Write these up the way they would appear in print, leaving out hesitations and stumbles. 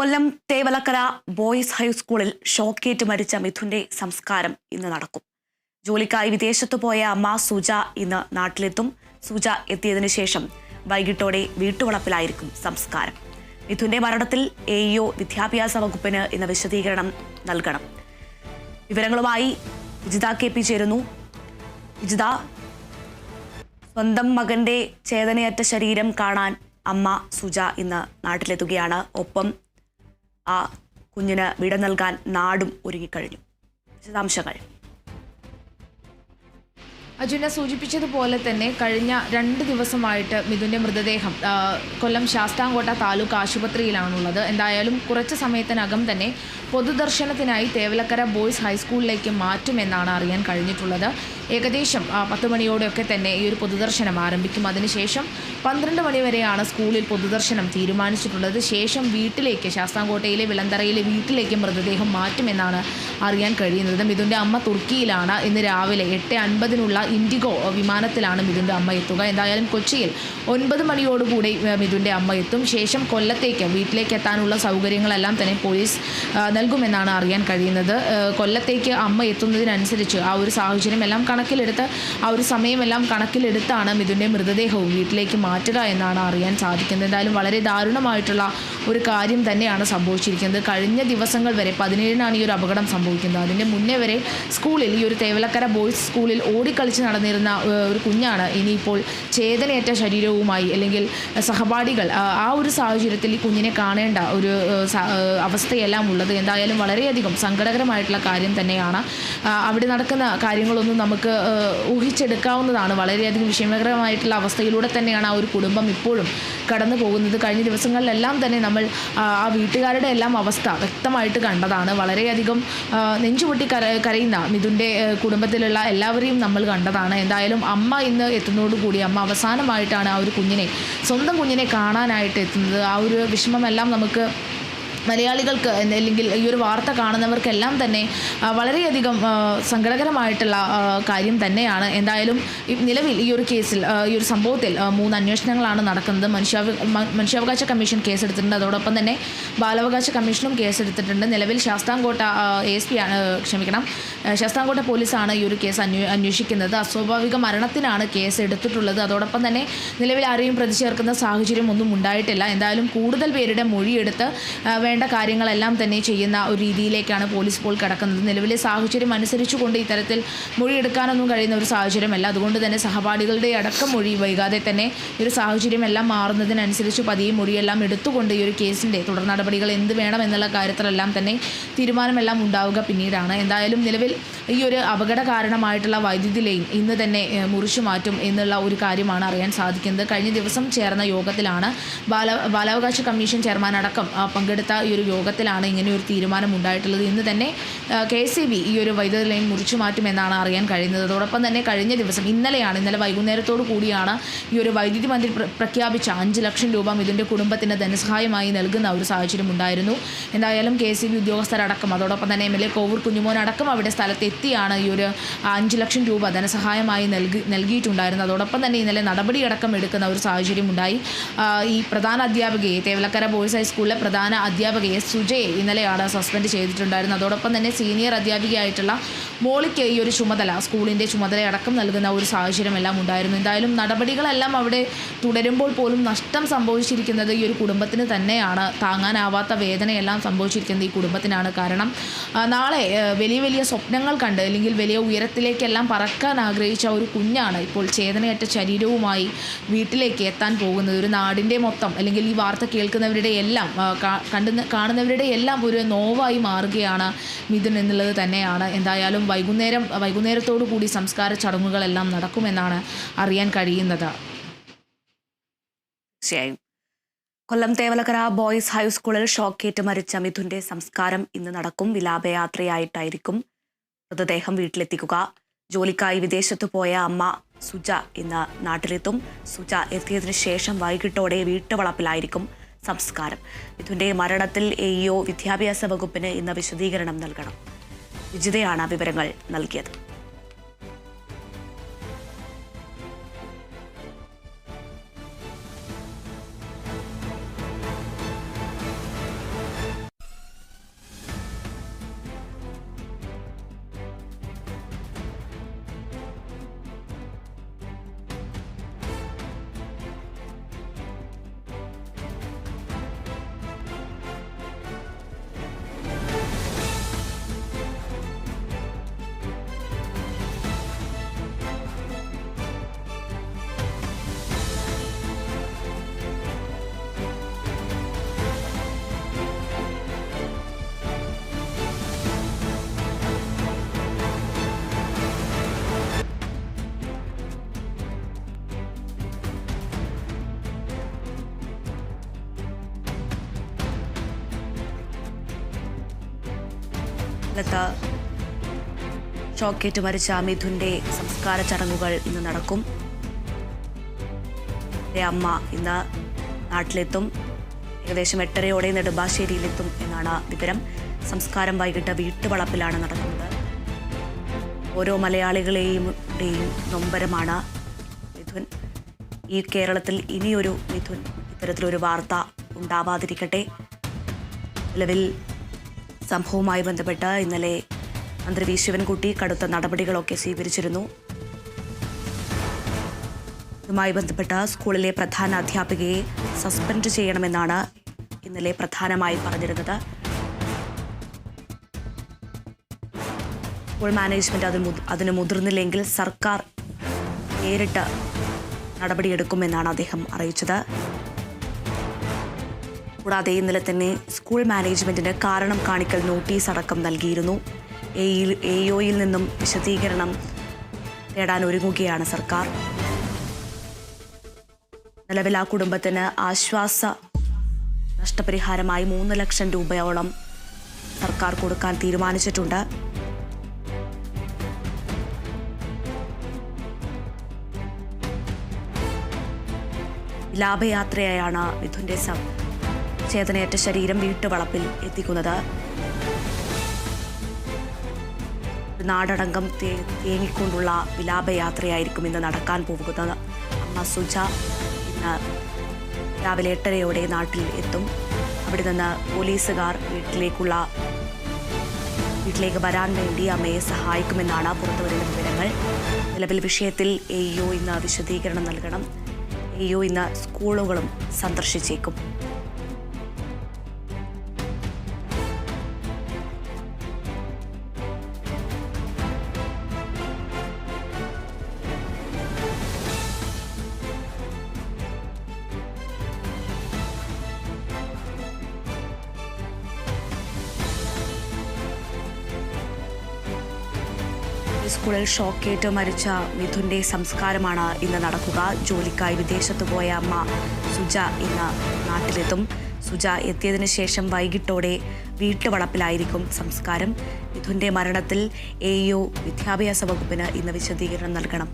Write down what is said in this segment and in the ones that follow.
കൊല്ലം Thevalakkara boys ഹൈസ്കൂളിൽ ഷോക്കേറ്റ് മരിച്ച മിഥുന്റെ സംസ്കാരം ഇന്ന് നടക്കും. ജോലിക്കായി വിദേശത്തു പോയ അമ്മ സുജ ഇന്ന് നാട്ടിലെത്തും. സുജ എത്തിയതിനു ശേഷം വൈകിട്ടോടെ വീട്ടുവളപ്പിലായിരിക്കും സംസ്കാരം. മിഥുന്റെ മരണത്തിൽ AEO വിദ്യാഭ്യാസ വകുപ്പിന് ഇന്ന് വിശദീകരണം നൽകണം. വിവരങ്ങളുമായി വിജിത KP ചേരുന്നു. വിജിത, സ്വന്തം മകന്റെ ചേതനയറ്റ ശരീരം കാണാൻ അമ്മ സുജ ഇന്ന് നാട്ടിലെത്തുകയാണ്. ഒപ്പം ആ കുഞ്ഞിന് വിട നൽകാൻ നാടും ഒരുങ്ങിക്കഴിഞ്ഞു. വിശദാംശങ്ങൾ. അജുന സൂചിപ്പിച്ചതുപോലെ തന്നെ കഴിഞ്ഞ 2 ദിവസമായിട്ട് മിഥുൻ്റെ മൃതദേഹം കൊല്ലം ശാസ്താംകോട്ട താലൂക്ക് ആശുപത്രിയിലാണുള്ളത്. എന്തായാലും കുറച്ച് സമയത്തിനകം തന്നെ പൊതുദർശനത്തിനായി തേവലക്കര ബോയ്സ് ഹൈസ്കൂളിലേക്ക് മാറ്റുമെന്നാണ് അറിയാൻ കഴിഞ്ഞിട്ടുള്ളത്. ഏകദേശം 10 മണിയോടെയൊക്കെ തന്നെ ഈ ഒരു പൊതുദർശനം ആരംഭിക്കും. അതിനുശേഷം 12 മണി വരെയാണ് സ്കൂളിൽ പൊതുദർശനം തീരുമാനിച്ചിട്ടുള്ളത്. ശേഷം വീട്ടിലേക്ക്, ശാസ്താംകോട്ടയിലെ വിളന്തറയിലെ വീട്ടിലേക്ക് മൃതദേഹം മാറ്റുമെന്നാണ് അറിയാൻ കഴിയുന്നത്. മിഥുൻ്റെ അമ്മ തുർക്കിയിലാണ്. ഇന്ന് രാവിലെ 8:50 ഇൻഡിഗോ വിമാനത്തിലാണ് മിഥുൻ്റെ അമ്മ എത്തുക. എന്തായാലും കൊച്ചിയിൽ 9 മണിയോടുകൂടി മിഥുൻ്റെ അമ്മ എത്തും. ശേഷം കൊല്ലത്തേക്ക് വീട്ടിലേക്ക് എത്താനുള്ള സൗകര്യങ്ങളെല്ലാം തന്നെ പോലീസ് നൽകുമെന്നാണ് അറിയാൻ കഴിയുന്നത്. കൊല്ലത്തേക്ക് അമ്മ എത്തുന്നതിനനുസരിച്ച് ആ ഒരു സാഹചര്യം എല്ലാം കണക്കിലെടുത്ത്, ആ ഒരു സമയമെല്ലാം കണക്കിലെടുത്താണ് മിഥുൻ്റെ മൃതദേഹവും വീട്ടിലേക്ക് മാറ്റുക എന്നാണ് അറിയാൻ സാധിക്കുന്നത്. എന്തായാലും വളരെ ദാരുണമായിട്ടുള്ള ഒരു കാര്യം തന്നെയാണ് സംഭവിച്ചിരിക്കുന്നത്. കഴിഞ്ഞ ദിവസങ്ങൾ വരെ 17-നാണ് ഈ ഒരു അപകടം സംഭവിക്കുന്നത്. അതിൻ്റെ മുന്നേ വരെ സ്കൂളിൽ, ഈ ഒരു തേവലക്കര ബോയ്സ് സ്കൂളിൽ ഓടിക്കളിച്ച് നടന്നിരുന്ന ഒരു കുഞ്ഞാണ് ഇനിയിപ്പോൾ ചേതനയേറ്റ ശരീരവുമായി, അല്ലെങ്കിൽ സഹപാഠികൾ ആ ഒരു സാഹചര്യത്തിൽ ഈ കുഞ്ഞിനെ കാണേണ്ട ഒരു അവസ്ഥയെല്ലാം ഉള്ളത്. എന്തായാലും വളരെയധികം സങ്കടകരമായിട്ടുള്ള കാര്യം തന്നെയാണ്. അവിടെ നടക്കുന്ന കാര്യങ്ങളൊന്നും നമുക്ക് ഊഹിച്ചെടുക്കാവുന്നതാണ്. വളരെയധികം വിഷമകരമായിട്ടുള്ള അവസ്ഥയിലൂടെ തന്നെയാണ് ആ ഒരു കുടുംബം ഇപ്പോഴും കടന്നു പോകുന്നത്. കഴിഞ്ഞ ദിവസങ്ങളിലെല്ലാം തന്നെ നമ്മൾ ആ വീട്ടുകാരുടെ എല്ലാം അവസ്ഥ വ്യക്തമായിട്ട് കണ്ടതാണ്. വളരെയധികം നെഞ്ചുപൊട്ടി കരയുന്ന മിഥുൻ്റെ കുടുംബത്തിലുള്ള എല്ലാവരെയും നമ്മൾ കണ്ടതാണ്. എന്തായാലും അമ്മ ഇന്ന് എത്തുന്നതോടുകൂടി, അമ്മ അവസാനമായിട്ടാണ് ആ ഒരു കുഞ്ഞിനെ, സ്വന്തം കുഞ്ഞിനെ കാണാനായിട്ട് എത്തുന്നത്. ആ ഒരു വിഷമമെല്ലാം നമുക്ക് മലയാളികൾക്ക്, അല്ലെങ്കിൽ ഈ ഒരു വാർത്ത കാണുന്നവർക്കെല്ലാം തന്നെ വളരെയധികം സങ്കടകരമായിട്ടുള്ള കാര്യം തന്നെയാണ്. എന്തായാലും നിലവിൽ ഈ ഒരു കേസിൽ, ഈ ഒരു സംഭവത്തിൽ 3 അന്വേഷണങ്ങളാണ് നടക്കുന്നത്. മനുഷ്യാവകാശ കമ്മീഷൻ കേസെടുത്തിട്ടുണ്ട്. അതോടൊപ്പം തന്നെ ബാലാവകാശ കമ്മീഷനും കേസെടുത്തിട്ടുണ്ട്. നിലവിൽ ശാസ്താംകോട്ട ശാസ്താംകോട്ട പോലീസാണ് ഈ ഒരു കേസ് അന്വേഷിക്കുന്നത്. അസ്വാഭാവിക മരണത്തിനാണ് കേസ് എടുത്തിട്ടുള്ളത്. അതോടൊപ്പം തന്നെ നിലവിൽ ആരെയും പ്രതി ചേർക്കുന്ന സാഹചര്യം ഒന്നും ഉണ്ടായിട്ടില്ല. എന്തായാലും കൂടുതൽ പേരുടെ മൊഴിയെടുത്ത് വേണ്ട കാര്യങ്ങളെല്ലാം തന്നെ ചെയ്യുന്ന ഒരു രീതിയിലേക്കാണ് പോലീസ് ഇപ്പോൾ കിടക്കുന്നത്. നിലവിലെ സാഹചര്യം അനുസരിച്ചുകൊണ്ട് ഇത്തരത്തിൽ മൊഴിയെടുക്കാനൊന്നും കഴിയുന്ന ഒരു സാഹചര്യമല്ല. അതുകൊണ്ട് തന്നെ സഹപാഠികളുടെ അടക്കം മൊഴി വൈകാതെ തന്നെ ഈ ഒരു സാഹചര്യം എല്ലാം മാറുന്നതിനനുസരിച്ച് പതിയെ മൊഴിയെല്ലാം എടുത്തുകൊണ്ട് ഈ ഒരു കേസിൻ്റെ തുടർ നടപടികൾ എന്ത് വേണം എന്നുള്ള കാര്യത്തിലെല്ലാം തന്നെ തീരുമാനമെല്ലാം ഉണ്ടാവുക പിന്നീടാണ്. എന്തായാലും നിലവിൽ ഈ ഒരു അപകട കാരണമായിട്ടുള്ള വൈദ്യുതി ലൈൻ ഇന്ന് തന്നെ മുറിച്ചു മാറ്റും എന്നുള്ള ഒരു കാര്യമാണ് അറിയാൻ സാധിക്കുന്നത്. കഴിഞ്ഞ ദിവസം ചേർന്ന യോഗത്തിലാണ് ബാലാവകാശ കമ്മീഷൻ ചെയർമാൻ അടക്കം പങ്കെടുത്ത ഈ ഒരു യോഗത്തിലാണ് ഇങ്ങനെ ഒരു തീരുമാനം ഉണ്ടായിട്ടുള്ളത്. ഇന്ന് തന്നെ KCB ഈ ഒരു വൈദ്യുതി ലൈൻ മുറിച്ചു മാറ്റുമെന്നാണ് അറിയാൻ കഴിയുന്നത്. അതോടൊപ്പം തന്നെ കഴിഞ്ഞ ദിവസം, ഇന്നലെ വൈകുന്നേരത്തോടു കൂടിയാണ് ഈ ഒരു വൈദ്യുതി മന്ത്രി പ്രഖ്യാപിച്ച 5 ലക്ഷം രൂപ ഇതിൻ്റെ കുടുംബത്തിന് ധനസഹായമായി നൽകുന്ന ഒരു സാഹചര്യം ഉണ്ടായിരുന്നു. എന്തായാലും KCB ഉദ്യോഗസ്ഥരടക്കം, അതോടൊപ്പം തന്നെ MLA കോവൂർ കുഞ്ഞുമോൻ അടക്കം അവിടെ സ്ഥലത്തെത്തിയാണ് ഈ ഒരു 5 ലക്ഷം രൂപ ധനസഹായമായി നൽകിയിട്ടുണ്ടായിരുന്നത്. അതോടൊപ്പം തന്നെ ഇന്നലെ നടപടിയടക്കം എടുക്കുന്ന ഒരു സാഹചര്യം ഉണ്ടായി. ഈ പ്രധാന അധ്യാപികയെ, തേവലക്കര ബോയ്സ് ഹൈസ്കൂളിലെ പ്രധാന അധ്യാപകയെ സുജയെ ഇന്നലെയാണ് സസ്പെൻഡ് ചെയ്തിട്ടുണ്ടായിരുന്നത്. അതോടൊപ്പം തന്നെ സീനിയർ അധ്യാപികയായിട്ടുള്ള മോളിക്ക് ഈ ഒരു ചുമതല, സ്കൂളിൻ്റെ ചുമതലയടക്കം നൽകുന്ന ഒരു സാഹചര്യം എല്ലാം ഉണ്ടായിരുന്നു. എന്തായാലും നടപടികളെല്ലാം അവിടെ തുടരുമ്പോൾ പോലും നഷ്ടം സംഭവിച്ചിരിക്കുന്നത് ഈ ഒരു കുടുംബത്തിന് തന്നെയാണ്. താങ്ങാനാവാത്ത വേദനയെല്ലാം സംഭവിച്ചിരിക്കുന്നത് ഈ കുടുംബത്തിനാണ്. കാരണം നാളെ വലിയ വലിയ സ്വപ്നങ്ങൾ കണ്ട്, അല്ലെങ്കിൽ വലിയ ഉയരത്തിലേക്കെല്ലാം പറക്കാൻ ആഗ്രഹിച്ച ഒരു കുഞ്ഞാണ് ഇപ്പോൾ ചേതനയറ്റ ശരീരവുമായി വീട്ടിലേക്ക് എത്താൻ പോകുന്നത്. ഒരു നാടിൻ്റെ മൊത്തം, അല്ലെങ്കിൽ ഈ വാർത്ത കേൾക്കുന്നവരുടെ എല്ലാം, കാണുന്നവരുടെ എല്ലാം ഒരു നോവായി മാറുകയാണ് മിഥുൻ എന്നുള്ളത് തന്നെയാണ്. എന്തായാലും വൈകുന്നേരത്തോടു കൂടി സംസ്കാര ചടങ്ങുകളെല്ലാം നടക്കുമെന്നാണ് അറിയാൻ കഴിയുന്നത്. തീർച്ചയായും കൊല്ലം തേവലക്കര ബോയ്സ് ഹൈസ്കൂളിൽ ഷോക്കേറ്റ് മരിച്ച മിഥുന്റെ സംസ്കാരം ഇന്ന് നടക്കും. വിലാപയാത്രയായിട്ടായിരിക്കും മൃതദേഹം വീട്ടിലെത്തിക്കുക. ജോലിക്കായി വിദേശത്തു പോയ അമ്മ സുജ ഇന്ന് നാട്ടിലെത്തും. സുജ എത്തിയതിനു ശേഷം വൈകിട്ടോടെ വീട്ടുവളപ്പിലായിരിക്കും സംസ്കാരം. മിഥുന്റെ മരണത്തിൽ AEO വിദ്യാഭ്യാസ വകുപ്പിന് ഇന്ന് വിശദീകരണം നൽകണം. വിജിതയാണ് വിവരങ്ങൾ നൽകിയത്. കൊല്ലത്ത് ഷോക്കേറ്റ് മരിച്ച മിഥുന്റെ സംസ്കാര ചടങ്ങുകൾ ഇന്ന് നടക്കും. അമ്മ ഇന്ന് നാട്ടിലെത്തും. ഏകദേശം 8:30 നെടുമ്പാശ്ശേരിയിലെത്തും എന്നാണ് വിവരം. സംസ്കാരം വൈകിട്ട് വീട്ടുവളപ്പിലാണ് നടക്കുന്നത്. ഓരോ മലയാളികളെയും നൊമ്പരമാണ് മിഥുൻ. ഈ കേരളത്തിൽ ഇനിയൊരു മിഥുൻ ഇത്തരത്തിലൊരു വാർത്ത ഉണ്ടാവാതിരിക്കട്ടെ. നിലവിൽ സംഭവവുമായി ബന്ധപ്പെട്ട് ഇന്നലെ മന്ത്രി വി ശിവൻകുട്ടി കടുത്ത നടപടികളൊക്കെ സ്വീകരിച്ചിരുന്നു. ഇതുമായി ബന്ധപ്പെട്ട് സ്കൂളിലെ പ്രധാന അധ്യാപികയെ സസ്പെൻഡ് ചെയ്യണമെന്നാണ് ഇന്നലെ പ്രധാനമായി പറഞ്ഞിരുന്നത്. സ്കൂൾ മാനേജ്മെന്റ് അതിന് മുതിർന്നില്ലെങ്കിൽ സർക്കാർ നേരിട്ട് നടപടിയെടുക്കുമെന്നാണ് അദ്ദേഹം അറിയിച്ചത്. കൂടാതെ ഇന്നലെ തന്നെ സ്കൂൾ മാനേജ്മെന്റിന് കാരണം കാണിക്കൽ നോട്ടീസ് അടക്കം നൽകിയിരുന്നു. AEOയിൽ നിന്നും വിശദീകരണം തേടാൻ ഒരുങ്ങുകയാണ് സർക്കാർ. നിലവിൽ ആ കുടുംബത്തിന് ആശ്വാസ നഷ്ടപരിഹാരമായി 3 ലക്ഷം രൂപയോളം സർക്കാർ കൊടുക്കാൻ തീരുമാനിച്ചിട്ടുണ്ട്. ലാഭയാത്രയായാണ് മിഥുന്റെ ചേതനയേറ്റ ശരീരം വീട്ടുവളപ്പിൽ എത്തിക്കുന്നത്. നാടടങ്കം തേങ്ങിക്കൊണ്ടുള്ള വിലാപയാത്രയായിരിക്കും ഇന്ന് നടക്കാൻ പോകുന്നത്. അമ്മ സുജ ഇന്ന് രാവിലെ 8:30 നാട്ടിൽ എത്തും. അവിടെ നിന്ന് പോലീസുകാർ വീട്ടിലേക്ക് വരാൻ വേണ്ടി അമ്മയെ സഹായിക്കുമെന്നാണ് പുറത്തുവരുന്ന വിവരങ്ങൾ. നിലവിൽ വിഷയത്തിൽ AEO ഇന്ന് വിശദീകരണം നൽകണം. AEO ഇന്ന് സ്കൂളുകളും സന്ദർശിച്ചേക്കും. സ്കൂളിൽ ഷോക്കേറ്റ് മരിച്ച മിഥുന്റെ സംസ്കാരമാണ് ഇന്ന് നടക്കുക. ജോലിക്കായി വിദേശത്ത് പോയ അമ്മ സുജ ഇന്ന് നാട്ടിലെത്തും. സുജ എത്തിയതിനു ശേഷം വൈകിട്ടോടെ വീട്ടുവളപ്പിലായിരിക്കും സംസ്കാരം. മിഥുന്റെ മരണത്തിൽ AEO വിദ്യാഭ്യാസ വകുപ്പിന് ഇന്ന് വിശദീകരണം നൽകണം.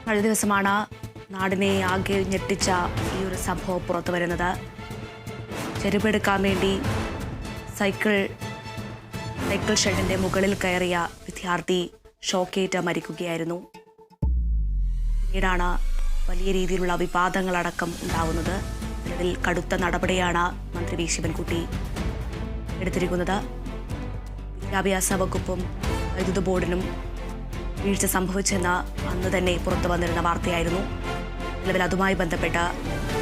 കഴിഞ്ഞ ദിവസമാണ് നാടിനെ ആകെ ഞെട്ടിച്ച ഈ ഒരു സംഭവം പുറത്തു വരുന്നത്. ചെരുപ്പെടുക്കാൻ വേണ്ടി സൈക്കിൾ ഷെഡിന്റെ മുകളിൽ കയറിയ വിദ്യാർത്ഥി ഷോക്കേറ്റ് മരിക്കുകയായിരുന്നു. പിന്നീടാണ് വലിയ രീതിയിലുള്ള വിവാദങ്ങളടക്കം ഉണ്ടാവുന്നത്. ഇതിൽ കടുത്ത നടപടിയാണ് മന്ത്രി വി ശിവൻകുട്ടി എടുത്തിരിക്കുന്നത്. വിദ്യാഭ്യാസ വകുപ്പും വൈദ്യുത ബോർഡിനും വീഴ്ച സംഭവിച്ചെന്ന് അന്ന് തന്നെ പുറത്തു വന്നിരുന്ന വാർത്തയായിരുന്നു. നിലവിൽ അതുമായി ബന്ധപ്പെട്ട്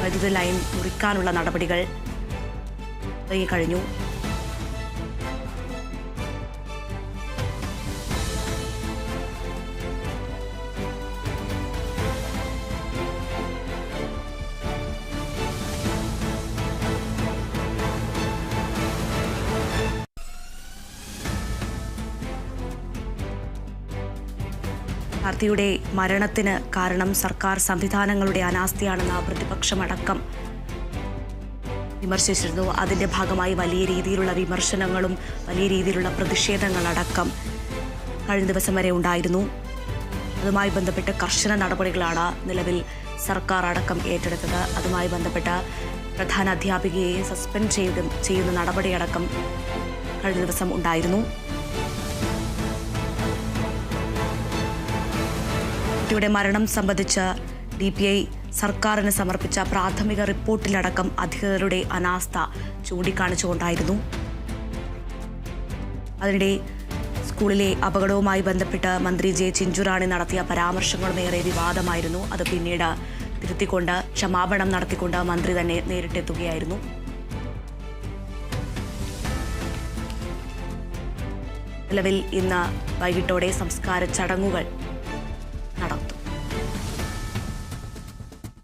വൈദ്യുത ലൈൻ മുറിക്കാനുള്ള നടപടികൾ തുടങ്ങിക്കഴിഞ്ഞു. വിദ്യാർത്ഥിയുടെ മരണത്തിന് കാരണം സർക്കാർ സംവിധാനങ്ങളുടെ അനാസ്ഥയാണെന്ന പ്രതിപക്ഷമടക്കം വിമർശിച്ചിരുന്നു. അതിൻ്റെ ഭാഗമായി വലിയ രീതിയിലുള്ള വിമർശനങ്ങളും വലിയ രീതിയിലുള്ള പ്രതിഷേധങ്ങളടക്കം കഴിഞ്ഞ ദിവസം വരെ ഉണ്ടായിരുന്നു. അതുമായി ബന്ധപ്പെട്ട് കർശന നടപടികളാണ് നിലവിൽ സർക്കാർ അടക്കം ഏറ്റെടുത്തത്. അതുമായി ബന്ധപ്പെട്ട പ്രധാന അധ്യാപികയെ സസ്പെൻഡ് ചെയ്യുന്ന നടപടിയടക്കം കഴിഞ്ഞ ദിവസം ഉണ്ടായിരുന്നു. കുട്ടിയുടെ മരണം സംബന്ധിച്ച് DPI സർക്കാരിന് സമർപ്പിച്ച പ്രാഥമിക റിപ്പോർട്ടിലടക്കം അധികൃതരുടെ അനാസ്ഥ ചൂണ്ടിക്കാണിച്ചുകൊണ്ടായിരുന്നു. അതിനിടെ സ്കൂളിലെ അപകടവുമായി ബന്ധപ്പെട്ട് മന്ത്രി ജെ ചിഞ്ചുറാണി നടത്തിയ പരാമർശങ്ങളുമേറെ വിവാദമായിരുന്നു. അത് പിന്നീട് തിരുത്തിക്കൊണ്ട് ക്ഷമാപണം നടത്തിക്കൊണ്ട് മന്ത്രി തന്നെ നേരിട്ടെത്തുകയായിരുന്നു. നിലവിൽ ഇന്ന് വൈകിട്ടോടെ സംസ്കാര ചടങ്ങുകൾ